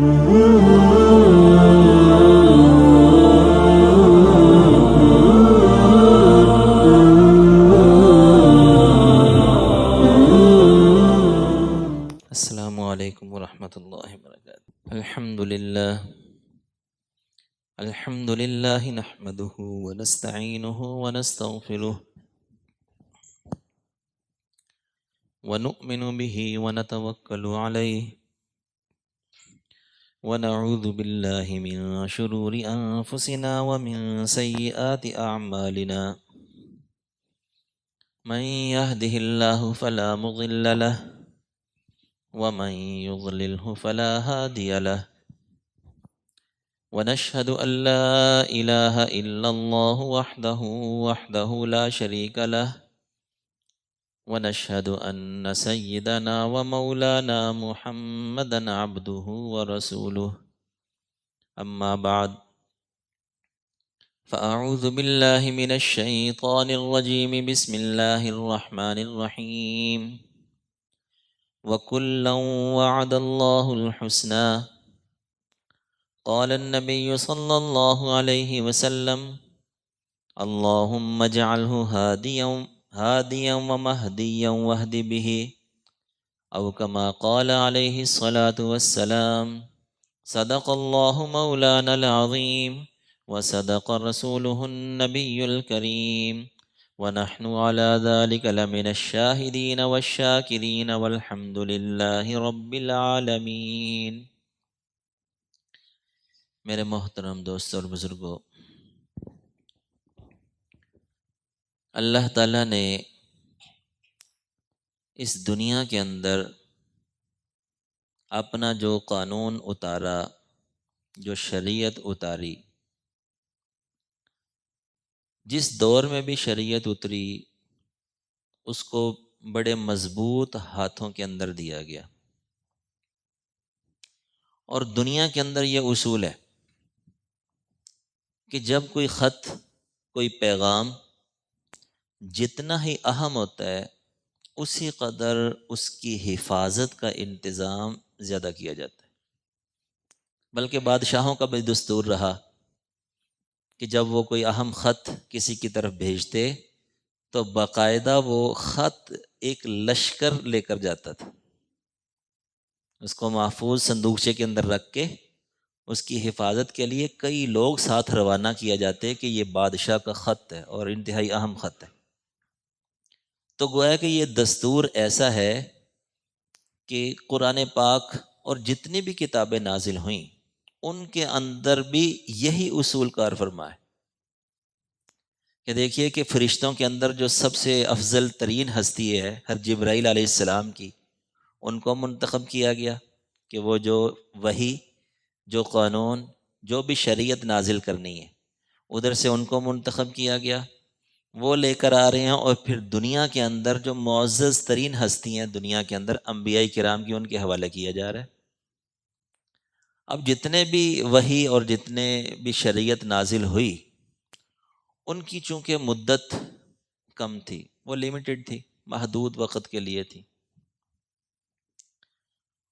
السلام علیکم ورحمۃ اللہ وبرکاتہ۔ الحمد للہ نحمده ونستعینه ونستغفره ونؤمن به ونتوکل علیہ ونعوذ باللہ من شرور انفسنا ومن سیئات اعمالنا من يهده الله فلا مضل له ومن يضلله فلا هادي له ونشهد أن لا إله إلا الله وحده لا شريك له ونشهد أن سيدنا ومولانا محمدا عبده ورسوله أما بعد فأعوذ بالله من الشيطان الرجيم بسم الله الرحمن الرحيم وكلا وعد الله الحسنى قال النبي صلى الله عليه وسلم اللهم اجعله هاديا ومهديا واهد به أو كما قال عليه الصلاة والسلام صدق الله مولانا العظيم وصدق رسوله النبي الكريم ونحن على ذلك لمن الشاهدين والشاكرين والحمد لله رب العالمين۔ میرے محترم دوستوں اور بزرگوں، اللہ تعالیٰ نے اس دنیا کے اندر اپنا جو قانون اتارا، جو شریعت اتاری، جس دور میں بھی شریعت اتری اس کو بڑے مضبوط ہاتھوں کے اندر دیا گیا، اور دنیا کے اندر یہ اصول ہے کہ جب کوئی خط، کوئی پیغام جتنا ہی اہم ہوتا ہے اسی قدر اس کی حفاظت کا انتظام زیادہ کیا جاتا ہے۔ بلکہ بادشاہوں کا بھی دستور رہا کہ جب وہ کوئی اہم خط کسی کی طرف بھیجتے تو باقاعدہ وہ خط ایک لشکر لے کر جاتا تھا، اس کو محفوظ صندوقچے کے اندر رکھ کے اس کی حفاظت کے لیے کئی لوگ ساتھ روانہ کیا جاتے کہ یہ بادشاہ کا خط ہے اور انتہائی اہم خط ہے۔ تو گویا کہ یہ دستور ایسا ہے کہ قرآن پاک اور جتنی بھی کتابیں نازل ہوئیں ان کے اندر بھی یہی اصول کار فرما ہے کہ دیکھیے کہ فرشتوں کے اندر جو سب سے افضل ترین ہستی ہے ہر جبرائیل علیہ السلام کی، ان کو منتخب کیا گیا کہ وہ جو وحی، جو قانون، جو بھی شریعت نازل کرنی ہے ادھر سے ان کو منتخب کیا گیا، وہ لے کر آ رہے ہیں۔ اور پھر دنیا کے اندر جو معزز ترین ہستی ہیں دنیا کے اندر، انبیاء کرام کی، ان کے حوالے کیا جا رہا ہے۔ اب جتنے بھی وحی اور جتنے بھی شریعت نازل ہوئی ان کی چونکہ مدت کم تھی، وہ لیمیٹڈ تھی، محدود وقت کے لیے تھی،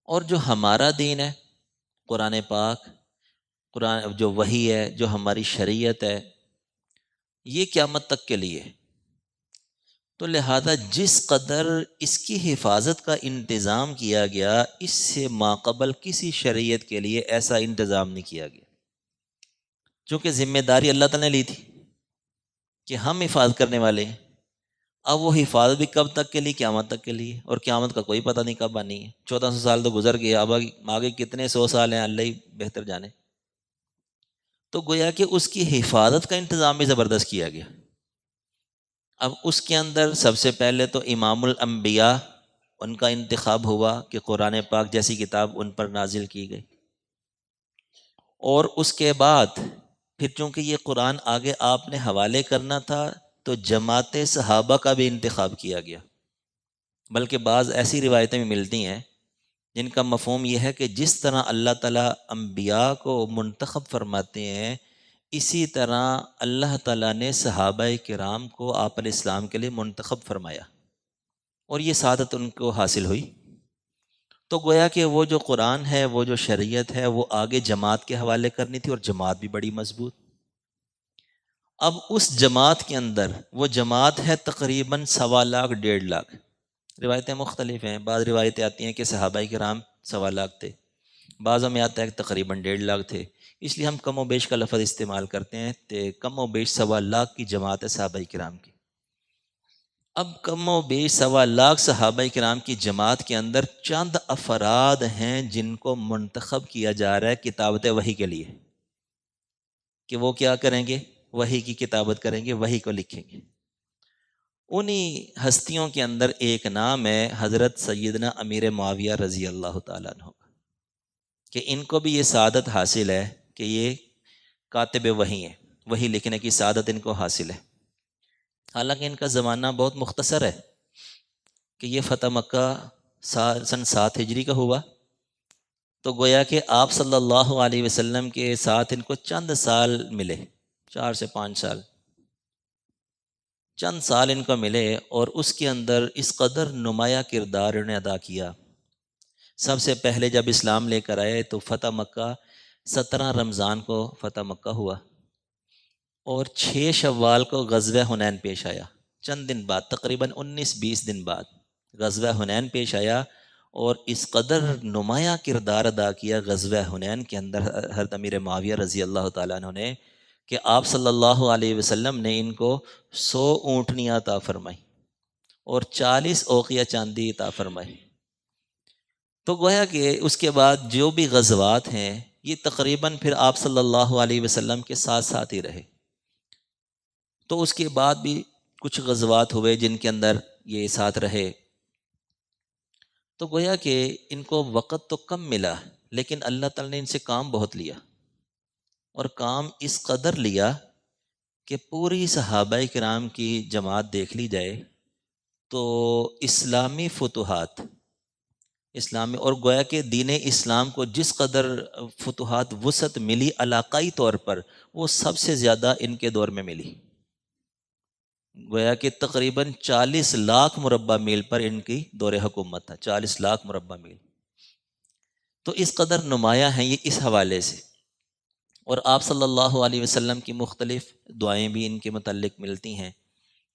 اور جو ہمارا دین ہے قرآن پاک، قرآن جو وحی ہے، جو ہماری شریعت ہے، یہ قیامت تک کے لیے، تو لہذا جس قدر اس کی حفاظت کا انتظام کیا گیا اس سے ماقبل کسی شریعت کے لیے ایسا انتظام نہیں کیا گیا، چونکہ ذمہ داری اللہ تعالیٰ نے لی تھی کہ ہم حفاظت کرنے والے ہیں۔ اب وہ حفاظت بھی کب تک کے لیے؟ قیامت تک کے لیے، اور قیامت کا کوئی پتہ نہیں کب آنی ہے۔ 1400 سال تو گزر گئے، اب آگے کتنے 100 سال ہیں اللہ ہی بہتر جانے۔ تو گویا کہ اس کی حفاظت کا انتظام بھی زبردست کیا گیا۔ اب اس کے اندر سب سے پہلے تو امام الانبیاء، ان کا انتخاب ہوا کہ قرآن پاک جیسی کتاب ان پر نازل کی گئی، اور اس کے بعد پھر چونکہ یہ قرآن آگے آپ نے حوالے کرنا تھا تو جماعت صحابہ کا بھی انتخاب کیا گیا۔ بلکہ بعض ایسی روایتیں بھی ملتی ہیں جن کا مفہوم یہ ہے کہ جس طرح اللہ تعالیٰ انبیاء کو منتخب فرماتے ہیں اسی طرح اللہ تعالیٰ نے صحابہ کرام کو آپ علیہ السلام کے لیے منتخب فرمایا، اور یہ سعادت ان کو حاصل ہوئی۔ تو گویا کہ وہ جو قرآن ہے، وہ جو شریعت ہے، وہ آگے جماعت کے حوالے کرنی تھی، اور جماعت بھی بڑی مضبوط۔ اب اس جماعت کے اندر وہ جماعت ہے تقریباً 1.25 لاکھ 1.5 لاکھ۔ روایتیں مختلف ہیں، بعض روایتیں آتی ہیں کہ صحابہ کرام 1.25 لاکھ تھے، بعضوں میں آتا ہے کہ تقریباً 1.5 لاکھ تھے، اس لیے ہم کم و بیش کا لفظ استعمال کرتے ہیں، کہ کم و بیش 1.25 لاکھ کی جماعت ہے صحابہ کرام کی۔ اب کم و بیش 1.25 لاکھ صحابہ کرام کی جماعت کے اندر چند افراد ہیں جن کو منتخب کیا جا رہا ہے کتابت وحی کے لیے، کہ وہ کیا کریں گے؟ وحی کی کتابت کریں گے، وحی کو لکھیں گے۔ انہی ہستیوں کے اندر ایک نام ہے حضرت سیدنا امیر معاویہ رضی اللہ تعالیٰ عنہ کا، کہ ان کو بھی یہ سعادت حاصل ہے کہ یہ کاتب وحی ہیں، وحی لکھنے کی سعادت ان کو حاصل ہے۔ حالانکہ ان کا زمانہ بہت مختصر ہے، کہ یہ فتح مکہ سن 7 ہجری کا ہوا، تو گویا کہ آپ صلی اللہ علیہ وسلم کے ساتھ ان کو چند سال ملے، 4 سے 5 سال، چند سال ان کو ملے، اور اس کے اندر اس قدر نمایاں کردار انہیں ادا کیا۔ سب سے پہلے جب اسلام لے کر آئے تو فتح مکہ 17 رمضان کو فتح مکہ ہوا، اور 6 شوال کو غزوہ حنین پیش آیا، چند دن بعد، تقریباً 19-20 دن بعد غزوہ حنین پیش آیا، اور اس قدر نمایاں کردار ادا کیا غزوہ حنین کے اندر حضرت امیر معاویہ رضی اللہ تعالیٰ عنہ نے، کہ آپ صلی اللہ علیہ وسلم نے ان کو 100 اونٹنیاں عطا فرمائی اور 40 اوقیہ چاندی عطا فرمائی۔ تو گویا کہ اس کے بعد جو بھی غزوات ہیں یہ تقریباً پھر آپ صلی اللہ علیہ وسلم کے ساتھ ساتھ ہی رہے۔ تو اس کے بعد بھی کچھ غزوات ہوئے جن کے اندر یہ ساتھ رہے، تو گویا کہ ان کو وقت تو کم ملا، لیکن اللہ تعالیٰ نے ان سے کام بہت لیا، اور کام اس قدر لیا کہ پوری صحابہ کرام کی جماعت دیکھ لی جائے تو اسلامی فتوحات، اسلامی، اور گویا کہ دین اسلام کو جس قدر فتوحات وسعت ملی علاقائی طور پر، وہ سب سے زیادہ ان کے دور میں ملی۔ گویا کہ تقریباً 40 لاکھ مربع میل پر ان کی دور حکومت تھا، 40 لاکھ مربع میل، تو اس قدر نمایاں ہیں یہ اس حوالے سے۔ اور آپ صلی اللہ علیہ وسلم کی مختلف دعائیں بھی ان کے متعلق ملتی ہیں،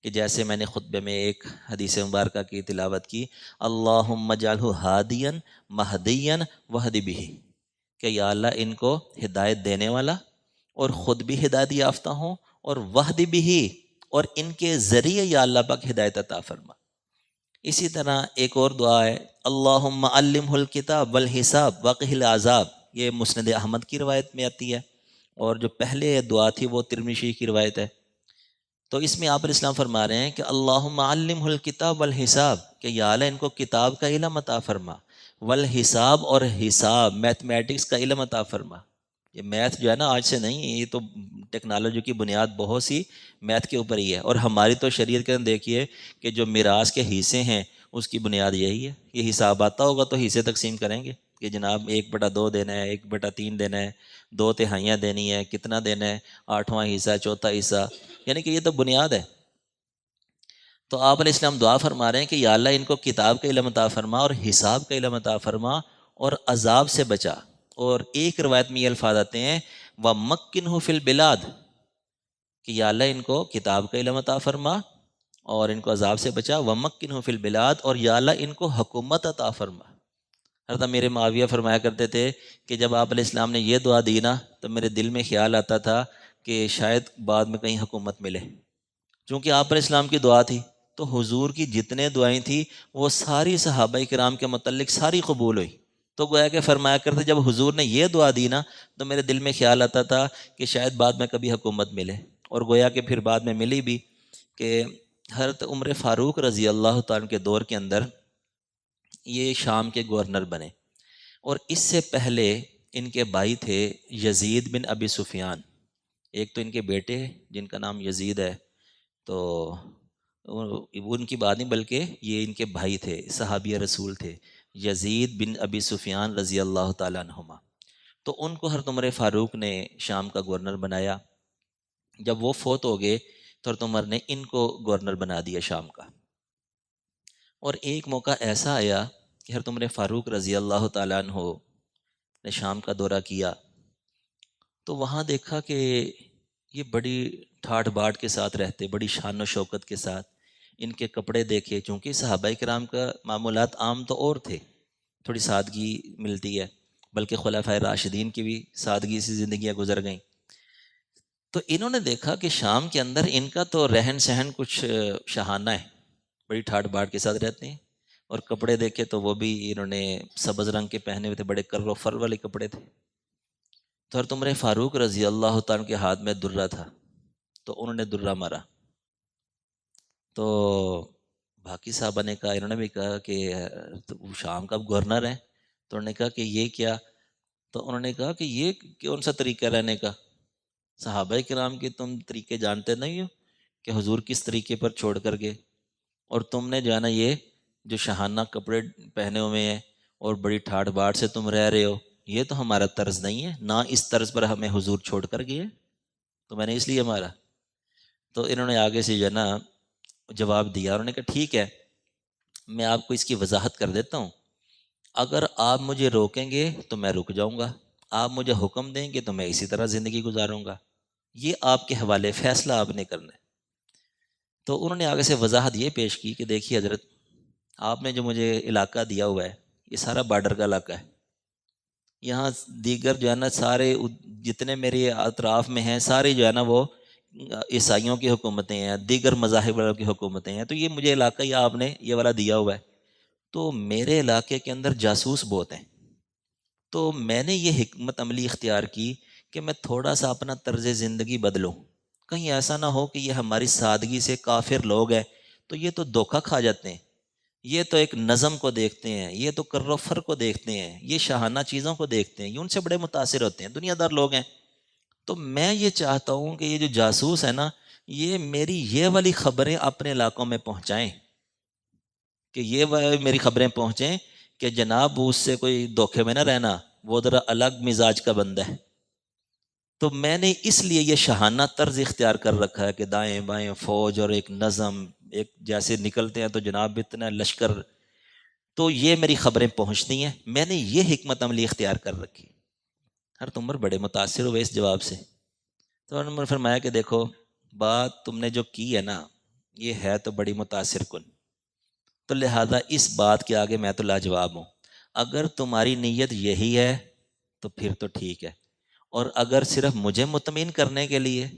کہ جیسے میں نے خطبے میں ایک حدیث مبارکہ کی تلاوت کی، اللہم اجعلہ ہادیا مہدیا وہد بہ، کہ یا اللہ ان کو ہدایت دینے والا اور خود بھی ہدایت یافتہ ہوں، اور وہد بہ، اور ان کے ذریعے یا اللہ پاک ہدایت عطا فرما۔ اسی طرح ایک اور دعا ہے، اللہم علمہ الکتاب والحساب وقہ العذاب، یہ مسند احمد کی روایت میں آتی ہے، اور جو پہلے دعا تھی وہ ترمذی کی روایت ہے۔ تو اس میں آپ علیہ السلام فرما رہے ہیں کہ اللہم علمہ الکتاب والحساب، کہ یا اللہ ان کو کتاب کا علم عطا فرما، والحساب، اور حساب میتھمیٹکس کا علم عطا فرما۔ یہ میتھ جو ہے نا آج سے نہیں، یہ تو ٹیکنالوجی کی بنیاد بہت سی میتھ کے اوپر ہی ہے، اور ہماری تو شریعت کے اندر دیکھیے کہ جو میراث کے حصے ہیں اس کی بنیاد یہی ہے۔ یہ حساب آتا ہوگا تو حصے تقسیم کریں گے کہ جناب 1/2 دینا ہے، 1/3 دینا ہے، 2 تہائیاں دینی ہے، کتنا دینا ہے، 8واں حصہ، چوتھا حصہ، یعنی کہ یہ تو بنیاد ہے۔ تو آپ علیہ السلام دعا فرما رہے ہیں کہ یا اللہ ان کو کتاب کا علم عطا فرما اور حساب کا علم عطا فرما، اور عذاب سے بچا۔ اور ایک روایت میں یہ الفاظ آتے ہیں وَمَكِّنْهُ فِي الْبِلَادِ، کہ یا اللہ ان کو کتاب کا علم عطا فرما اور ان کو عذاب سے بچا، وَمَكِّنْهُ فِي الْبِلَادِ، اور یا اللہ ان کو حکومت عطا فرما۔ حضرت امیر معاویہ فرمایا کرتے تھے کہ جب آپ علیہ السلام نے یہ دعا دی نا تو میرے دل میں خیال آتا تھا کہ شاید بعد میں کہیں حکومت ملے، چونکہ آپ علیہ السلام کی دعا تھی، تو حضور کی جتنے دعائیں تھیں وہ ساری صحابہ کرام کے متعلق ساری قبول ہوئی۔ تو گویا کہ فرمایا کرتے جب حضور نے یہ دعا دی نا تو میرے دل میں خیال آتا تھا کہ شاید بعد میں کبھی حکومت ملے، اور گویا کہ پھر بعد میں ملی بھی، کہ حضرت عمر فاروق رضی اللہ تعالیٰ کے دور کے اندر یہ شام کے گورنر بنے، اور اس سے پہلے ان کے بھائی تھے یزید بن ابی سفیان، ایک تو ان کے بیٹے جن کا نام یزید ہے، تو وہ ان کی بات نہیں بلکہ یہ ان کے بھائی تھے، صحابی رسول تھے، یزید بن ابی سفیان رضی اللہ تعالیٰ عنہما۔ تو ان کو حضرت عمر فاروق نے شام کا گورنر بنایا۔ جب وہ فوت ہو گئے تو حضرت عمر نے ان کو گورنر بنا دیا شام کا۔ اور ایک موقع ایسا آیا کہ حضرت عمر فاروق رضی اللہ تعالیٰ عنہ نے شام کا دورہ کیا تو وہاں دیکھا کہ یہ بڑی ٹھاٹھ باٹھ کے ساتھ رہتے، بڑی شان و شوکت کے ساتھ. ان کے کپڑے دیکھے، چونکہ صحابہ کرام کا معمولات عام تو اور تھے، تھوڑی سادگی ملتی ہے، بلکہ خلفائے راشدین کی بھی سادگی سی زندگیاں گزر گئیں. تو انہوں نے دیکھا کہ شام کے اندر ان کا تو رہن سہن کچھ شاہانہ ہے، بڑی ٹھاٹھ باٹھ کے ساتھ رہتے ہیں. اور کپڑے دیکھے تو وہ بھی انہوں نے سبز رنگ کے پہنے ہوئے تھے، بڑے کر و فر والے کپڑے تھے. تو حضرت عمر فاروق رضی اللہ تعالیٰ کے ہاتھ میں درہ تھا، تو انہوں نے درہ مارا. تو باقی صاحبہ نے کہا، انہوں نے بھی کہا کہ وہ شام کا گورنر ہے، تو انہوں نے کہا کہ یہ کیا؟ تو انہوں نے کہا کہ یہ کون سا طریقہ رہنے کا؟ صحابہ کرام کے تم طریقے جانتے نہیں ہو کہ حضور کس طریقے پر چھوڑ کر گئے، اور تم نے جانا یہ جو شاہانہ کپڑے پہنے ہوئے ہیں اور بڑی ٹھاٹھ باٹھ سے تم رہ رہے ہو، یہ تو ہمارا طرز نہیں ہے، نہ اس طرز پر ہمیں حضور چھوڑ کر گئے، تو میں نے اس لیے مارا. تو انہوں نے آگے سے جو ہے نا جواب دیا، انہوں نے کہا ٹھیک ہے، میں آپ کو اس کی وضاحت کر دیتا ہوں. اگر آپ مجھے روکیں گے تو میں رک جاؤں گا، آپ مجھے حکم دیں گے تو میں اسی طرح زندگی گزاروں گا، یہ آپ کے حوالے، فیصلہ آپ نے کرنا ہے. تو انہوں نے آگے سے وضاحت یہ پیش کی کہ دیکھیے حضرت، آپ نے جو مجھے علاقہ دیا ہوا ہے یہ سارا بارڈر کا علاقہ ہے، یہاں دیگر جو ہے نا سارے جتنے میرے اطراف میں ہیں سارے جو ہے نا وہ عیسائیوں کی حکومتیں ہیں، دیگر مذاہب والوں کی حکومتیں ہیں، تو یہ مجھے علاقہ ہی آپ نے یہ والا دیا ہوا ہے. تو میرے علاقے کے اندر جاسوس بہت ہیں، تو میں نے یہ حکمت عملی اختیار کی کہ میں تھوڑا سا اپنا طرز زندگی بدلوں، کہیں ایسا نہ ہو کہ یہ ہماری سادگی سے کافر لوگ ہیں تو یہ تو دھوکہ کھا جاتے ہیں، یہ تو ایک نظم کو دیکھتے ہیں، یہ تو کر و فر کو دیکھتے ہیں، یہ شاہانہ چیزوں کو دیکھتے ہیں، یہ ان سے بڑے متاثر ہوتے ہیں، دنیا دار لوگ ہیں. تو میں یہ چاہتا ہوں کہ یہ جو جاسوس ہے نا یہ میری یہ والی خبریں اپنے علاقوں میں پہنچائیں، کہ یہ میری خبریں پہنچیں کہ جناب اس سے کوئی دھوکے میں نہ رہنا، وہ ذرا الگ مزاج کا بندہ ہے. تو میں نے اس لیے یہ شاہانہ طرز اختیار کر رکھا ہے کہ دائیں بائیں فوج اور ایک نظم، ایک جیسے نکلتے ہیں تو جناب اتنا لشکر، تو یہ میری خبریں پہنچتی ہیں، میں نے یہ حکمت عملی اختیار کر رکھی. ہر عمر بڑے متاثر ہوئے اس جواب سے. تو انہوں نے فرمایا کہ دیکھو بات تم نے جو کی ہے نا یہ ہے تو بڑی متاثر کن، تو لہذا اس بات کے آگے میں تو لاجواب ہوں. اگر تمہاری نیت یہی ہے تو پھر تو ٹھیک ہے، اور اگر صرف مجھے مطمئن کرنے کے لیے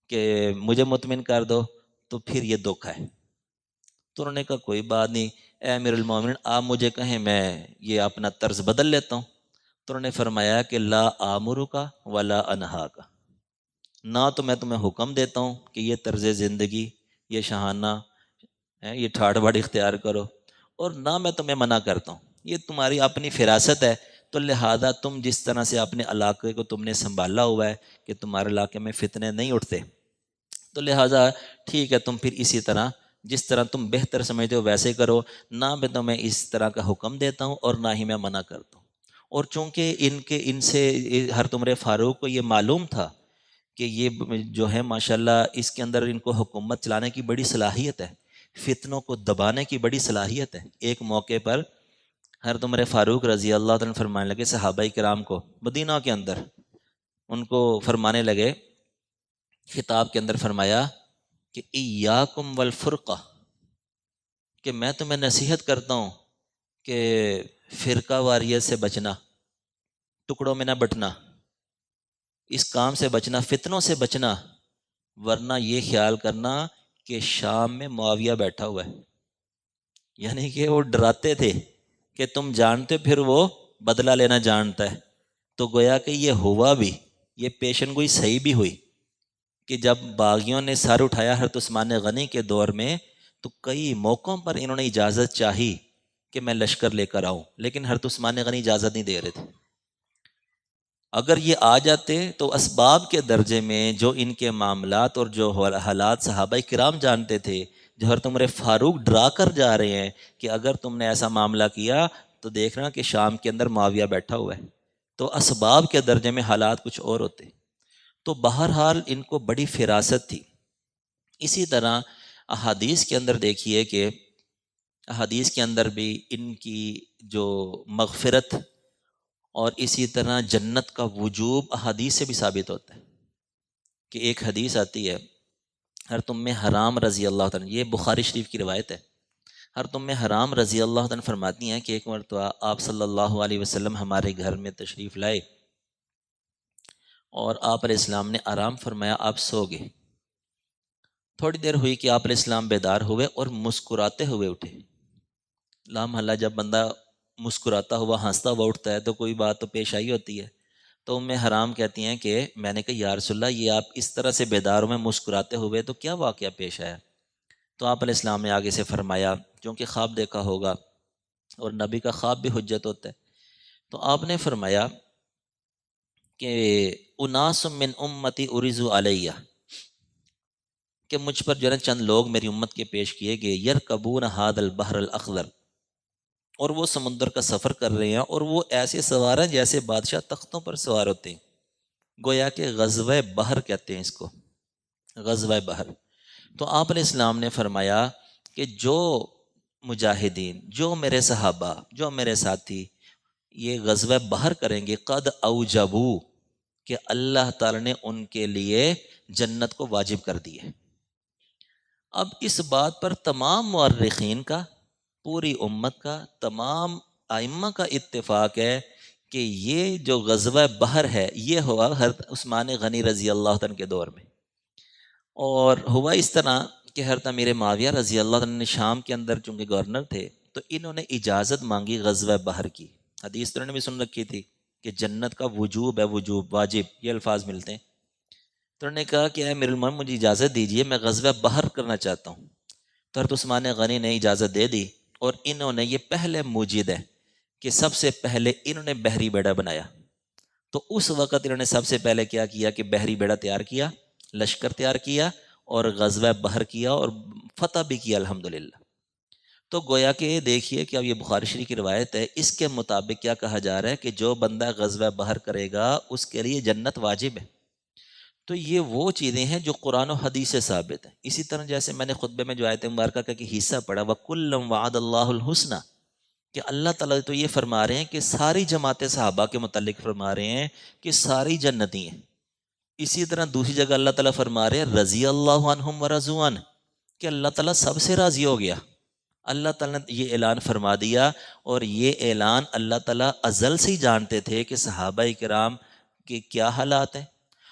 کہ مجھے مطمئن کر دو تو پھر یہ دھوکا ہے. تو انہوں نے کہا کوئی بات نہیں، اے امیر المومنین آپ مجھے کہیں میں یہ اپنا طرز بدل لیتا ہوں. تو انہوں نے فرمایا کہ لا آمرو کا ولا انہا کا، نہ تو میں تمہیں حکم دیتا ہوں کہ یہ طرز زندگی، یہ شاہانہ یہ ٹھاٹھ باٹھ اختیار کرو، اور نہ میں تمہیں منع کرتا ہوں، یہ تمہاری اپنی فراست ہے. تو لہذا تم جس طرح سے اپنے علاقے کو تم نے سنبھالا ہوا ہے کہ تمہارے علاقے میں فتنے نہیں اٹھتے، تو لہٰذا ٹھیک ہے تم پھر اسی طرح جس طرح تم بہتر سمجھتے ہو ویسے کرو، نہ میں تمہیں اس طرح کا حکم دیتا ہوں اور نہ ہی میں منع کرتا ہوں. اور چونکہ ان سے حضرت عمر فاروق کو یہ معلوم تھا کہ یہ جو ہے ماشاءاللہ اس کے اندر ان کو حکومت چلانے کی بڑی صلاحیت ہے، فتنوں کو دبانے کی بڑی صلاحیت ہے. ایک موقع پر حضرت عمر فاروق رضی اللہ تعالیٰ فرمانے لگے صحابہ کرام کو مدینہ کے اندر، ان کو فرمانے لگے، خطاب کے اندر فرمایا کہ ایاکم والفرقہ، کہ میں تمہیں نصیحت کرتا ہوں کہ فرقہ واریت سے بچنا، ٹکڑوں میں نہ بٹنا، اس کام سے بچنا، فتنوں سے بچنا، ورنہ یہ خیال کرنا کہ شام میں معاویہ بیٹھا ہوا ہے. یعنی کہ وہ ڈراتے تھے کہ تم جانتے پھر وہ بدلہ لینا جانتا ہے. تو گویا کہ یہ ہوا بھی، یہ پیشن گوئی صحیح بھی ہوئی کہ جب باغیوں نے سر اٹھایا حضرت عثمان غنی کے دور میں تو کئی موقعوں پر انہوں نے اجازت چاہی کہ میں لشکر لے کر آؤں، لیکن حضرت عثمان غنی اجازت نہیں دے رہے تھے. اگر یہ آ جاتے تو اسباب کے درجے میں جو ان کے معاملات اور جو حالات صحابہ کرام جانتے تھے، جو حضرت عمر فاروق ڈرا کر جا رہے ہیں کہ اگر تم نے ایسا معاملہ کیا تو دیکھنا کہ شام کے اندر معاویہ بیٹھا ہوا ہے، تو اسباب کے درجے میں حالات کچھ اور ہوتے. تو بہرحال ان کو بڑی فراست تھی. اسی طرح احادیث کے اندر دیکھیے کہ حدیث کے اندر بھی ان کی جو مغفرت اور اسی طرح جنت کا وجوب احادیث سے بھی ثابت ہوتا ہے کہ ایک حدیث آتی ہے، ہر تم حرام رضی اللہ تعالیٰ، یہ بخاری شریف کی روایت ہے، ہر تم حرام رضی اللہ تعالیٰ فرماتی ہیں کہ ایک مرتبہ آپ صلی اللہ علیہ وسلم ہمارے گھر میں تشریف لائے اور آپ علیہ السلام نے آرام فرمایا، آپ سو گئے۔ تھوڑی دیر ہوئی کہ آپ علیہ السلام بیدار ہوئے اور مسکراتے ہوئے اٹھے۔ لامحلہ جب بندہ مسکراتا ہوا ہنستا ہوا اٹھتا ہے تو کوئی بات تو پیش آئی ہوتی ہے۔ تو حرام کہتی ہیں کہ میں نے کہا یا رسول اللہ، یہ آپ اس طرح سے بیدار میں مسکراتے ہوئے تو کیا واقعہ پیش آیا؟ تو آپ علیہ السلام نے آگے سے فرمایا، کیونکہ خواب دیکھا ہوگا اور نبی کا خواب بھی حجت ہوتا ہے، تو آپ نے فرمایا کہ اناس من امتی ارزو علیہ، کہ مجھ پر جو ہے چند لوگ میری امت کے پیش کیے گئے، یرکبون ھذا البحر الاخضر، اور وہ سمندر کا سفر کر رہے ہیں اور وہ ایسے سوار ہیں جیسے بادشاہ تختوں پر سوار ہوتے ہیں، گویا کہ غزوہ بحر کہتے ہیں اس کو، غزوہ بحر۔ تو آپ علیہ السلام نے فرمایا کہ جو مجاہدین، جو میرے صحابہ، جو میرے ساتھی یہ غزوہ بحر کریں گے، قد اوجبو، کہ اللہ تعالی نے ان کے لیے جنت کو واجب کر دی ہے۔ اب اس بات پر تمام مورخین کا، پوری امت کا، تمام ائمہ کا اتفاق ہے کہ یہ جو غزوہ بحر ہے یہ ہوا حضرت عثمان غنی رضی اللہ عنہ کے دور میں، اور ہوا اس طرح کہ حضرت امیر معاویہ رضی اللہ عنہ نے شام کے اندر چونکہ گورنر تھے تو انہوں نے اجازت مانگی غزوہ بحر کی۔ حدیث تو انہوں نے بھی سن رکھی تھی کہ جنت کا وجوب ہے، وجوب، واجب، یہ الفاظ ملتے ہیں۔ تو انہوں نے کہا کہ اے امیر المومنین مجھے اجازت دیجیے، میں غزوہ بحر کرنا چاہتا ہوں۔ تو حضرت عثمان غنی نے اجازت دے دی، اور انہوں نے، یہ پہلے موجد ہے کہ سب سے پہلے انہوں نے بحری بیڑا بنایا۔ تو اس وقت انہوں نے سب سے پہلے کیا کیا کہ بحری بیڑا تیار کیا، لشکر تیار کیا اور غزوہ بحر کیا اور فتح بھی کیا الحمدللہ۔ تو گویا کہ دیکھیے کہ اب یہ بخاری شریف کی روایت ہے، اس کے مطابق کیا کہا جا رہا ہے کہ جو بندہ غزوہ بحر کرے گا اس کے لیے جنت واجب ہے۔ تو یہ وہ چیزیں ہیں جو قرآن و حدیث سے ثابت ہیں۔ اسی طرح جیسے میں نے خطبے میں جو آیت مبارکہ کا کہ حصہ پڑھا، وَكُلًّا وَعَدَ اللَّهُ الْحُسْنَى، کہ اللہ تعالیٰ تو یہ فرما رہے ہیں کہ ساری جماعت صحابہ کے متعلق فرما رہے ہیں کہ ساری جنتی ہیں۔ اسی طرح دوسری جگہ اللہ تعالیٰ فرما رہے ہیں رضی اللہ عنہم ورضوا عنہ، کہ اللہ تعالیٰ سب سے راضی ہو گیا۔ اللہ تعالیٰ نے یہ اعلان فرما دیا، اور یہ اعلان اللہ تعالیٰ ازل سے ہی جانتے تھے کہ صحابہ کرام کے کیا حالات ہیں،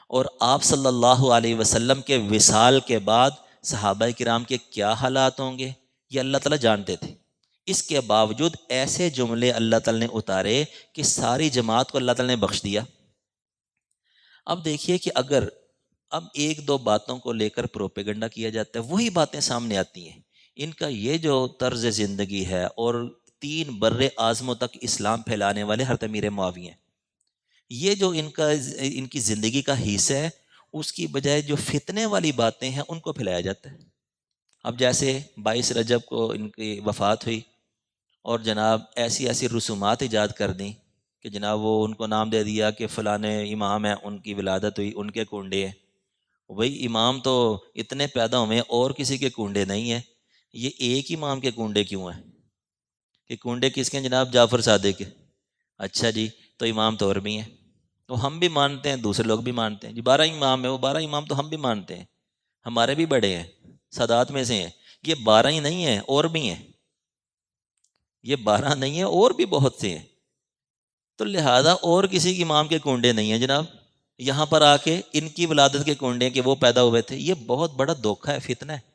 اور آپ صلی اللہ علیہ وسلم کے وصال کے بعد صحابہ کرام کے کیا حالات ہوں گے، یہ اللہ تعالیٰ جانتے تھے۔ اس کے باوجود ایسے جملے اللہ تعالیٰ نے اتارے کہ ساری جماعت کو اللہ تعالیٰ نے بخش دیا۔ اب دیکھیے کہ اگر اب ایک دو باتوں کو لے کر پروپیگنڈا کیا جاتا ہے، وہی باتیں سامنے آتی ہیں۔ ان کا یہ جو طرز زندگی ہے، اور 3 بر اعظموں تک اسلام پھیلانے والے حضرت امیر معاویہ ہیں، یہ جو ان کی زندگی کا حصہ ہے، اس کی بجائے جو فتنے والی باتیں ہیں ان کو پھیلایا جاتا ہے۔ اب جیسے 22 رجب کو ان کی وفات ہوئی، اور جناب ایسی ایسی رسومات ایجاد کر دیں کہ جناب وہ ان کو نام دے دیا کہ فلانے امام ہیں، ان کی ولادت ہوئی، ان کے کنڈے ہیں۔ وہی امام تو اتنے پیدا ہوئے ہیں اور کسی کے کنڈے نہیں ہیں، یہ ایک امام کے کنڈے کیوں ہیں؟ کہ کنڈے کس کے ہیں جناب؟ جعفر صادق کے۔ اچھا جی، تو امام تو اور بھی ہیں، تو ہم بھی مانتے ہیں، دوسرے لوگ بھی مانتے ہیں جی، 12 امام ہیں، وہ 12 امام تو ہم بھی مانتے ہیں، ہمارے بھی بڑے ہیں، سادات میں سے ہیں۔ یہ 12 ہی نہیں ہیں، اور بھی ہیں، یہ 12 نہیں ہیں، اور بھی بہت سے ہیں۔ تو لہذا اور کسی کی امام کے کنڈے نہیں ہیں جناب، یہاں پر آ کے ان کی ولادت کے کنڈے کہ وہ پیدا ہوئے تھے۔ یہ بہت بڑا دھوکہ ہے، فتنہ ہے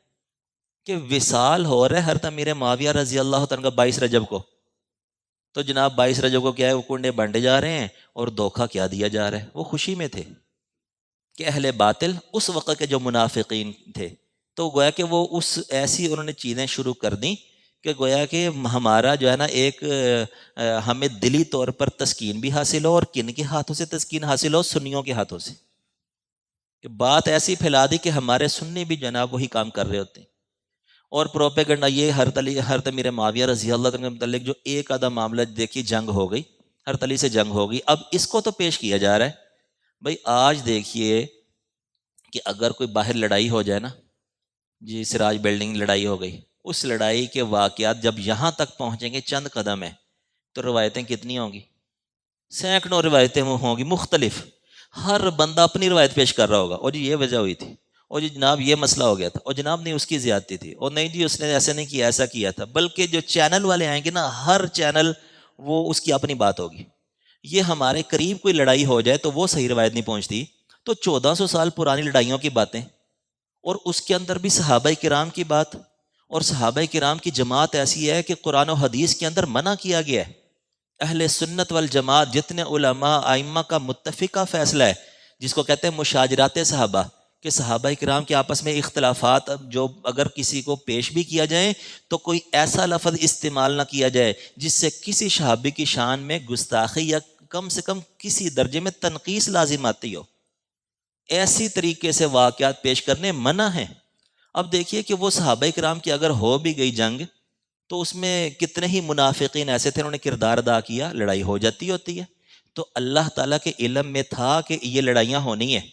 کہ وصال ہو رہا ہے حضرت امیر معاویہ رضی اللہ عنہ کا 22 رجب کو، تو جناب 22 رجب کو کیا ہے، وہ کنڈے بانٹے جا رہے ہیں اور دھوکہ کیا دیا جا رہا ہے۔ وہ خوشی میں تھے کہ اہل باطل اس وقت کے جو منافقین تھے، تو گویا کہ وہ اس ایسی انہوں نے چیزیں شروع کر دیں کہ گویا کہ ہمارا جو ہے نا ایک ہمیں دلی طور پر تسکین بھی حاصل ہو، اور کن کے ہاتھوں سے تسکین حاصل ہو؟ سنیوں کے ہاتھوں سے، کہ بات ایسی پھیلا دی کہ ہمارے سنی بھی جناب وہی کام کر رہے ہوتے ہیں۔ اور پروپیگنڈا یہ حضرت امیر معاویہ رضی اللہ عنہ کے متعلق جو ایک آدھا معاملہ دیکھی، جنگ ہو گئی، حضرت علی سے جنگ ہو گئی، اب اس کو تو پیش کیا جا رہا ہے۔ بھائی آج دیکھیے کہ اگر کوئی باہر لڑائی ہو جائے نا، جی سراج بلڈنگ لڑائی ہو گئی، اس لڑائی کے واقعات جب یہاں تک پہنچیں گے چند قدم ہیں تو روایتیں کتنی ہوں گی؟ سینکڑوں روایتیں وہ ہوں گی مختلف. ہر بندہ اپنی روایت پیش کر رہا ہوگا، اور جی یہ وجہ ہوئی تھی، اور جی جناب یہ مسئلہ ہو گیا تھا، اور جناب نہیں اس کی زیادتی تھی، اور نہیں جی اس نے ایسا نہیں کیا ایسا کیا تھا. بلکہ جو چینل والے آئیں گے نا، ہر چینل وہ اس کی اپنی بات ہوگی. یہ ہمارے قریب کوئی لڑائی ہو جائے تو وہ صحیح روایت نہیں پہنچتی، تو 1400 سال پرانی لڑائیوں کی باتیں، اور اس کے اندر بھی صحابہ کرام کی بات، اور صحابہ کرام کی جماعت ایسی ہے کہ قرآن و حدیث کے اندر منع کیا گیا ہے. اہل سنت والجماعت جتنے علماء ائمہ کا متفقہ فیصلہ ہے، جس کو کہتے ہیں مشاجرات صحابہ، کہ صحابہ کرام کے آپس میں اختلافات جو اگر کسی کو پیش بھی کیا جائے تو کوئی ایسا لفظ استعمال نہ کیا جائے جس سے کسی صحابی کی شان میں گستاخی یا کم سے کم کسی درجے میں تنقیص لازم آتی ہو. ایسی طریقے سے واقعات پیش کرنے منع ہیں. اب دیکھیے کہ وہ صحابہ کرام کی اگر ہو بھی گئی جنگ تو اس میں کتنے ہی منافقین ایسے تھے، انہوں نے کردار ادا کیا، لڑائی ہو جاتی ہوتی ہے. تو اللہ تعالیٰ کے علم میں تھا کہ یہ لڑائیاں ہونی ہیں.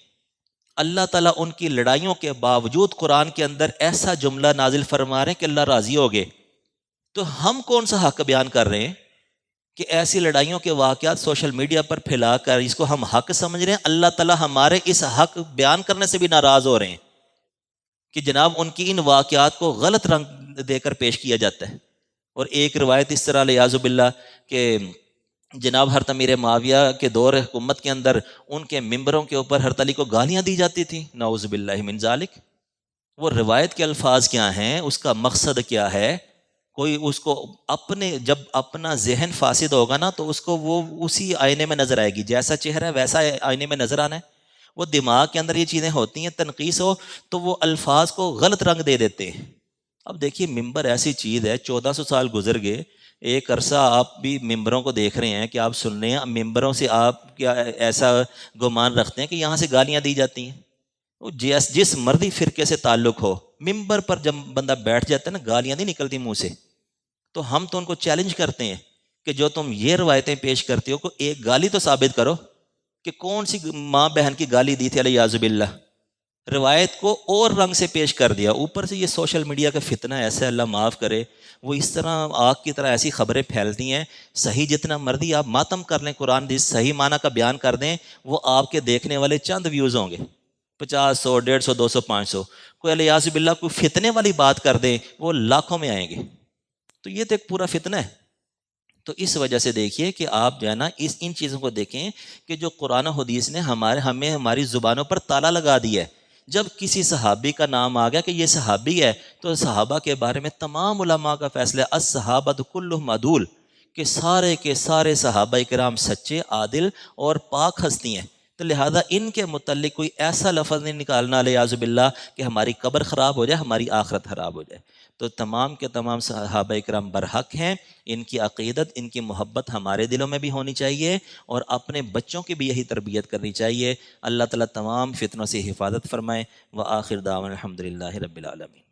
اللہ تعالیٰ ان کی لڑائیوں کے باوجود قرآن کے اندر ایسا جملہ نازل فرما رہے ہیں کہ اللہ راضی ہو گئے. تو ہم کون سا حق بیان کر رہے ہیں کہ ایسی لڑائیوں کے واقعات سوشل میڈیا پر پھیلا کر اس کو ہم حق سمجھ رہے ہیں؟ اللہ تعالیٰ ہمارے اس حق بیان کرنے سے بھی ناراض ہو رہے ہیں کہ جناب ان کی ان واقعات کو غلط رنگ دے کر پیش کیا جاتا ہے. اور ایک روایت اس طرح لیاذ باللہ کہ جناب حضرت امیر معاویہ کے دور حکومت کے اندر ان کے ممبروں کے اوپر حضرت علی کو گالیاں دی جاتی تھیں، نعوذ باللہ من ذالک. وہ روایت کے الفاظ کیا ہیں، اس کا مقصد کیا ہے؟ کوئی اس کو اپنے جب اپنا ذہن فاسد ہوگا نا تو اس کو وہ اسی آئینے میں نظر آئے گی، جیسا چہرہ ہے ویسا آئینے میں نظر آنا ہے. وہ دماغ کے اندر یہ چیزیں ہوتی ہیں، تنقیص ہو تو وہ الفاظ کو غلط رنگ دے دیتے ہیں. اب دیکھیے ممبر ایسی چیز ہے، 1400 سال گزر گئے، ایک عرصہ آپ بھی ممبروں کو دیکھ رہے ہیں کہ آپ سن رہے ہیں، ممبروں سے آپ کیا ایسا گمان رکھتے ہیں کہ یہاں سے گالیاں دی جاتی ہیں؟ جس مردی فرقے سے تعلق ہو، ممبر پر جب بندہ بیٹھ جاتا ہے نا، گالیاں نہیں نکلتی منہ سے. تو ہم تو ان کو چیلنج کرتے ہیں کہ جو تم یہ روایتیں پیش کرتے ہو، کو ایک گالی تو ثابت کرو کہ کون سی ماں بہن کی گالی دی تھی علیہ باللہ. روایت کو اور رنگ سے پیش کر دیا. اوپر سے یہ سوشل میڈیا کا فتنہ ایسا، اللہ معاف کرے، وہ اس طرح آگ کی طرح ایسی خبریں پھیلتی ہیں. صحیح جتنا مرضی آپ ماتم کر لیں، قرآن حدیث صحیح معنی کا بیان کر دیں، وہ آپ کے دیکھنے والے چند ویوز ہوں گے، 50 100 150 200 500. کوئی علیہ باللہ کوئی فتنے والی بات کر دیں، وہ لاکھوں میں آئیں گے. تو یہ تو ایک پورا فتنہ ہے. تو اس وجہ سے دیکھیے کہ آپ جو ہے نا ان چیزوں کو دیکھیں کہ جو قرآن و حدیث نے ہمیں ہماری زبانوں پر تالا لگا دیا ہے. جب کسی صحابی کا نام آ گیا کہ یہ صحابی ہے تو صحابہ کے بارے میں تمام علماء کا فیصلہ ہے، الصحابۃ کلھم عدول، کہ سارے کے سارے صحابہ کرام سچے، عادل اور پاک ہستی ہیں. تو لہٰذا ان کے متعلق کوئی ایسا لفظ نہیں نکالنا علیہ باللہ کہ ہماری قبر خراب ہو جائے، ہماری آخرت خراب ہو جائے. تو تمام کے تمام صحابہ کرام برحق ہیں. ان کی عقیدت، ان کی محبت ہمارے دلوں میں بھی ہونی چاہیے، اور اپنے بچوں کی بھی یہی تربیت کرنی چاہیے. اللہ تعالیٰ تمام فتنوں سے حفاظت فرمائے. وآخر دعوانا الحمدللہ رب العالمین.